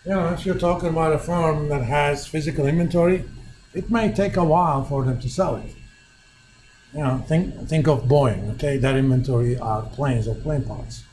If you're talking about a firm that has physical inventory, it may take a while for them to sell it. Think of Boeing. Okay, that inventory are planes or plane parts.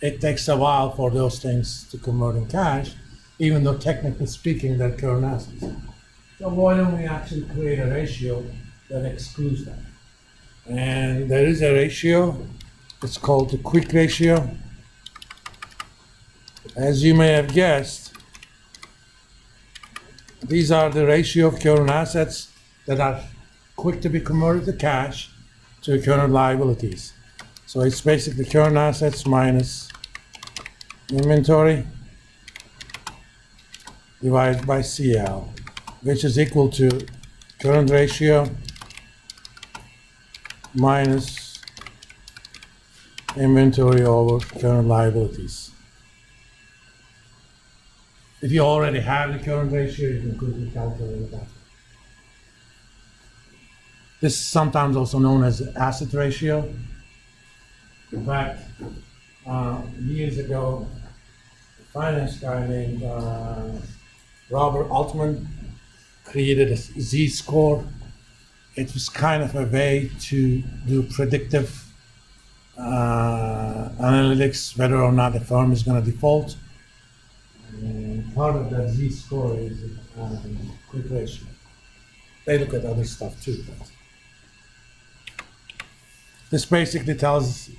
It takes a while for those things to convert in cash, even though technically speaking they're current assets. So why don't we actually create a ratio that excludes that? And there is a ratio. It's called the quick ratio. As you may have guessed, these are the ratio of current assets that are quick to be converted to cash to current liabilities. So it's basically current assets minus inventory divided by CL, which is equal to current ratio minus inventory over current liabilities. If you already have the current ratio, you can quickly calculate that. This is sometimes also known as the asset ratio. In fact, years ago, a finance guy named Robert Altman created a Z-score. It was kind of a way to do predictive analytics, whether or not a firm is going to default. And part of that Z-score is quick ratio. They look at other stuff too. But this basically tells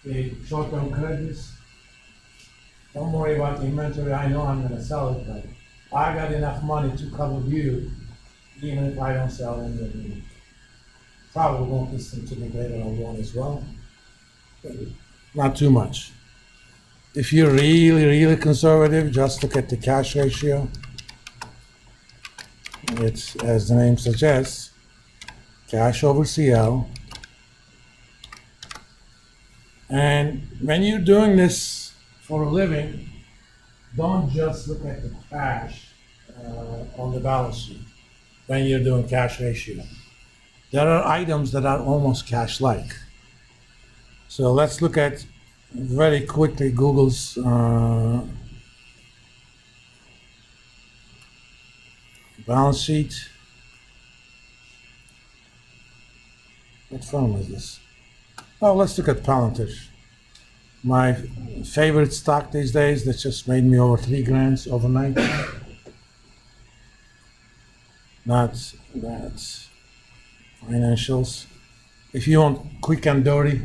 the short-term creditors, don't worry about the inventory. I know I'm going to sell it, but I got enough money to cover you, even if I don't sell any of it. Probably won't listen to me later on one as well, but not too much. If you're really, really conservative, just look at the cash ratio. It's, as the name suggests, cash over CL. And when you're doing this for a living, don't just look at the cash on the balance sheet when you're doing cash ratio. There are items that are almost cash-like. So let's look at very quickly Google's balance sheet. What firm is this? Oh, let's look at Palantir. My favorite stock these days that just made me over $3,000 overnight. Not financials. If you want quick and dirty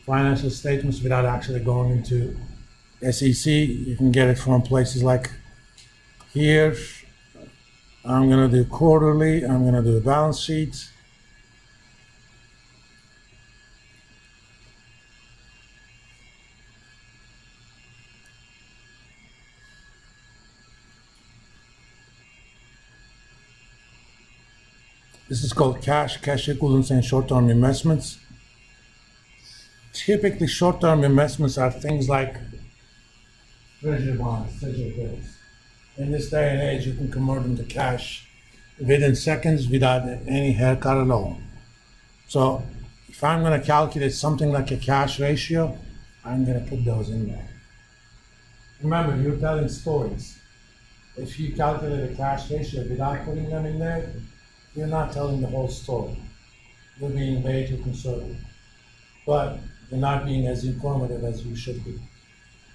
financial statements without actually going into SEC, you can get it from places like here. I'm going to do quarterly. I'm going to do the balance sheet. This is called cash equivalents, and short-term investments. Typically, short-term investments are things like treasury bonds, treasury bills. In this day and age, you can convert them to cash within seconds without any haircut at all. So if I'm going to calculate something like a cash ratio, I'm going to put those in there. Remember, you're telling stories. If you calculate a cash ratio without putting them in there, you're not telling the whole story. You're being way too conservative. But you're not being as informative as you should be.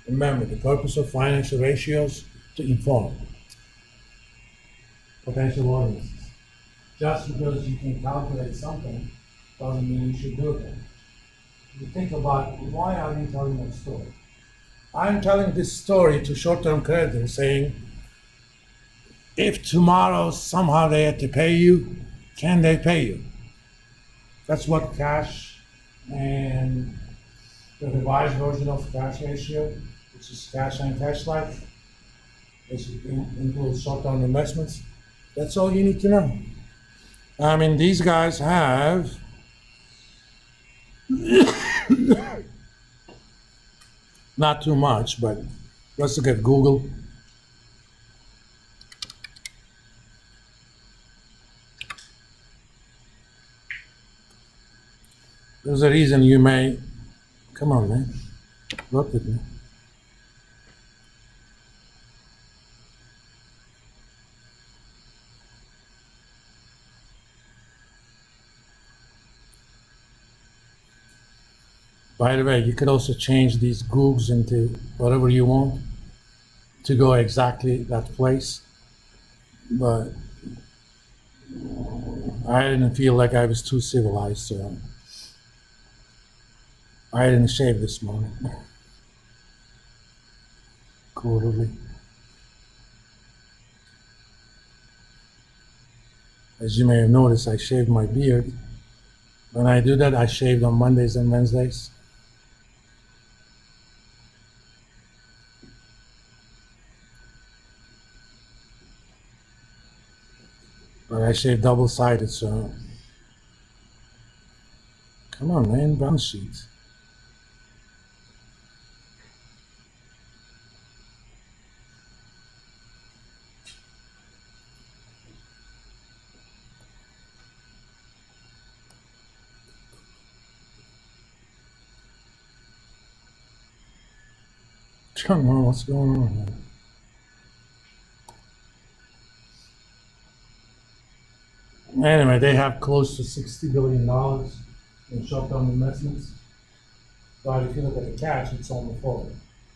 Remember, the purpose of financial ratios to inform potential audiences. Just because you can calculate something doesn't mean you should do it. You think about, why are you telling that story? I'm telling this story to short-term creditors saying, if tomorrow somehow they had to pay you, can they pay you? That's what cash and the revised version of cash ratio, which is cash and cash-like, which includes short-term investments. That's all you need to know. I mean, these guys have not too much, but let's look at Google. There's a reason you may, come on, man, work with me. By the way, you could also change these Googs into whatever you want to go exactly that place. But I didn't feel like I was too civilized, so I didn't shave this morning. Quarterly. As you may have noticed, I shaved my beard. When I do that, I shaved on Mondays and Wednesdays. But I shave double-sided, so come on, man, brown sheet. Come on, what's going on here? Anyway, they have close to $60 billion in short-term investments. But if you look at the cash, it's on the floor.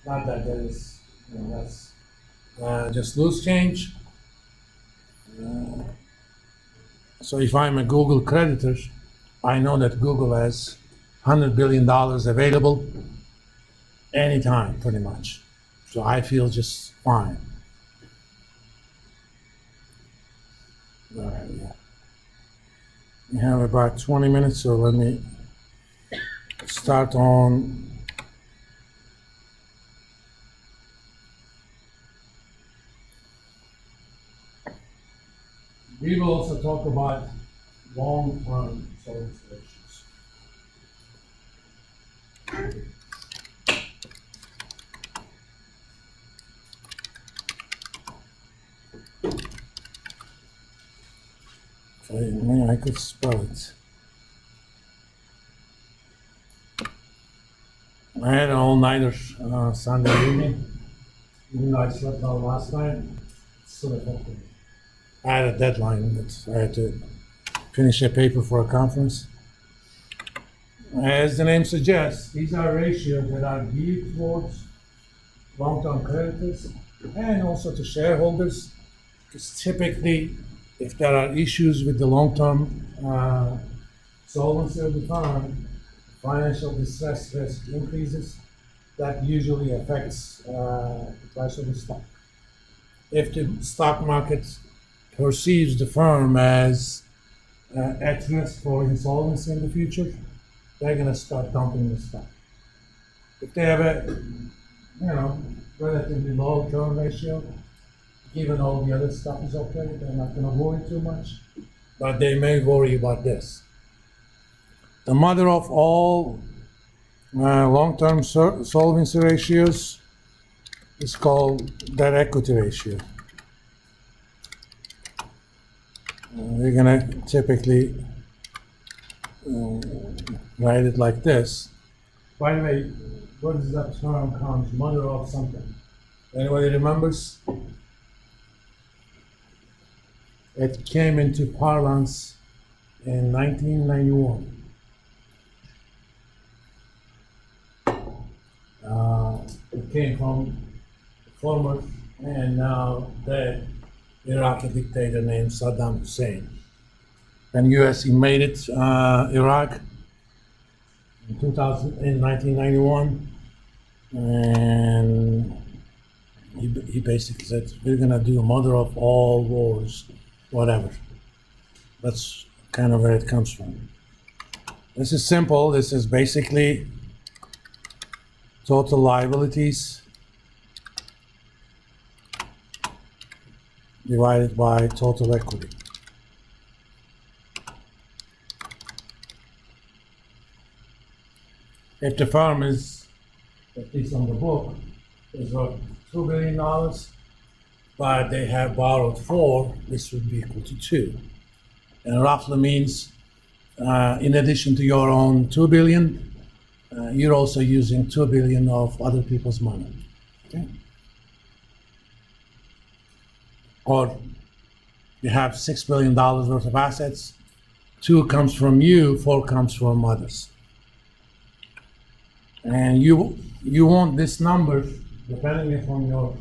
Not that there is, that's just loose change. So if I'm a Google creditor, I know that Google has $100 billion available anytime, pretty much. So I feel just fine. All right, yeah. We have about 20 minutes, so let me start on we will also talk about long-term solvency ratios. I could spell it. I had an all-nighter Sunday evening. Even though I slept out last night, it's still affected me. I had a deadline that I had to finish a paper for a conference. As the name suggests, these are ratios that are geared towards long-term creditors and also to shareholders, because typically, if there are issues with the long-term solvency of the firm, financial distress risk increases, that usually affects the price of the stock. If the stock market perceives the firm as at risk for insolvency in the future, they're going to start dumping the stock. If they have a, relatively low turn ratio, given all the other stuff is okay, they're not going to worry too much, but they may worry about this. The mother of all long-term solvency ratios is called debt equity ratio. We're going to typically write it like this. By the way, what is that term comes? Mother of something. Anybody remembers? It came into parlance in 1991. It came from former and now dead Iraqi dictator named Saddam Hussein. And U.S. invaded Iraq in 1991, and he basically said, we're gonna do mother of all wars, whatever. That's kind of where it comes from. This is simple. This is basically total liabilities divided by total equity. If the firm is, at least on the book, is worth $2 billion, but they have borrowed $4 billion, this would be equal to 2. And roughly means, in addition to your own $2 billion, you're also using $2 billion of other people's money. Okay? Or you have $6 billion worth of assets, 2 comes from you, 4 comes from others. And you want this number depending upon your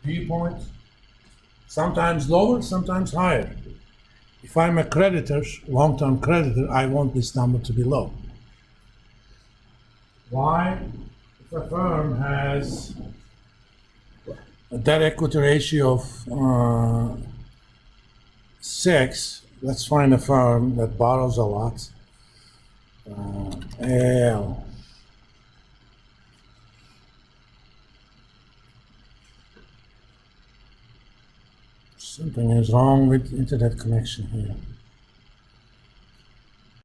viewpoint, sometimes lower, sometimes higher. If I'm a creditor, long-term creditor, I want this number to be low. Why? If a firm has a debt equity ratio of 6, let's find a firm that borrows a lot. L. Something is wrong with internet connection here.